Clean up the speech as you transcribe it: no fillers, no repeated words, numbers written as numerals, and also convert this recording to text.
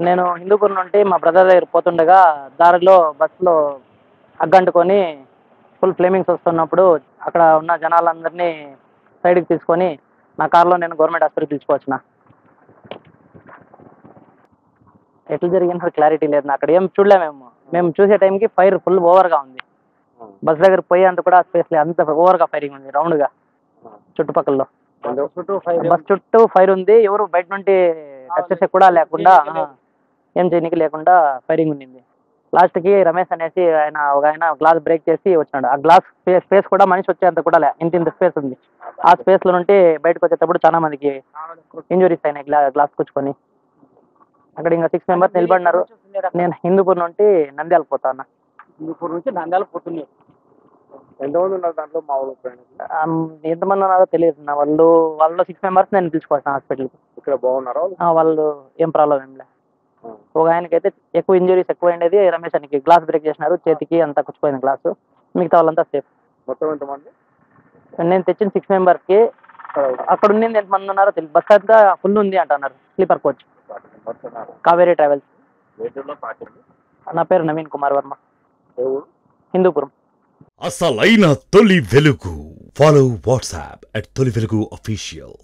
నేను హిందూపూర్ నుండి మా బ్రదర్ దగ్గర పోతుండగా దారిలో బస్సులో అగ్గంటుకొని ఫుల్ ఫ్లేమింగ్స్ వస్తున్నప్పుడు అక్కడ ఉన్న జనాలందరినీ సైడ్కి తీసుకొని నా కార్లో నేను గవర్నమెంట్ హాస్పిటల్కి తీసుకువచ్చిన. ఎట్లా జరిగిందో క్లారిటీ లేదు, అక్కడ ఏం చూడలేము. మేము చూసే టైంకి ఫైర్ ఫుల్ ఓవర్గా ఉంది. బస్ దగ్గర పోయేంత కూడా స్పేస్ లేదు, అంత ఓవర్గా ఫైరింగ్ ఉంది రౌండ్గా చుట్టుపక్కల. బస్ చుట్టూ ఫైర్ ఉంది, ఎవరు బయట నుండి టచ్ చేసే కూడా లేకుండా, ఏం చేయనికి లేకుండా ఫైరింగ్ ఉండింది. లాస్ట్కి రమేష్ అనేసి ఒక ఆయన గ్లాస్ బ్రేక్ చేసి వచ్చినాడు. ఆ గ్లాస్ స్పేస్ కూడా మనిషి వచ్చేంత కూడా లే, ఇంత స్పేస్ ఉంది. ఆ స్పేస్లో నుండి బయటకు వచ్చేటప్పుడు చాలా మందికి ఇంజురీస్ అయినాయి గ్లాస్ కూర్చుకొని. అక్కడ ఇంకా 6 మెంబర్స్ నిలబడినారు. నేను హిందూపూర్ నుండి నంద్యాలకు పోతా అన్న. హిందూపూర్ నుంచి నంద్యాల పోతుంది. ఎంతమంది ఉన్నారు దాంట్లో? మా ఊళ్ళో ఎంతమంది ఉన్నారో తెలియదు. వాళ్ళు 6 మెంబర్స్ నేను పిలుచుకోవాల్సిన హాస్పిటల్కి. ఇక్కడ బాగున్నారా? వాళ్ళు ఏం ప్రాబ్లం ఏం లేదు. ఒక ఆయనకైతే ఎక్కువ ఇంజరీస్ ఎక్కువ ఉండేది, రమేష్ అనికి గ్లాస్ బ్రేక్ చేసినారు, చేతికి అంతా కూర్చుపోయింది గ్లాసు. మిగతా వాళ్ళంతా సేఫ్. మొత్తం ఎంతమంది? నేను తెచ్చిన 6 మెంబర్స్కి అక్కడ ఉన్నది ఎంతమంది ఉన్నారో తెలియదు. బస్ అంతా ఫుల్ ఉంది అంటున్నారు. Sleeper coach Kaveri travels. నా పేరు నవీన్ కుమార్ వర్మ, హిందూపురం. అసలైన తొలి వెలుగు. ఫాలో వాట్సాప్ @తొలి వెలుగు official.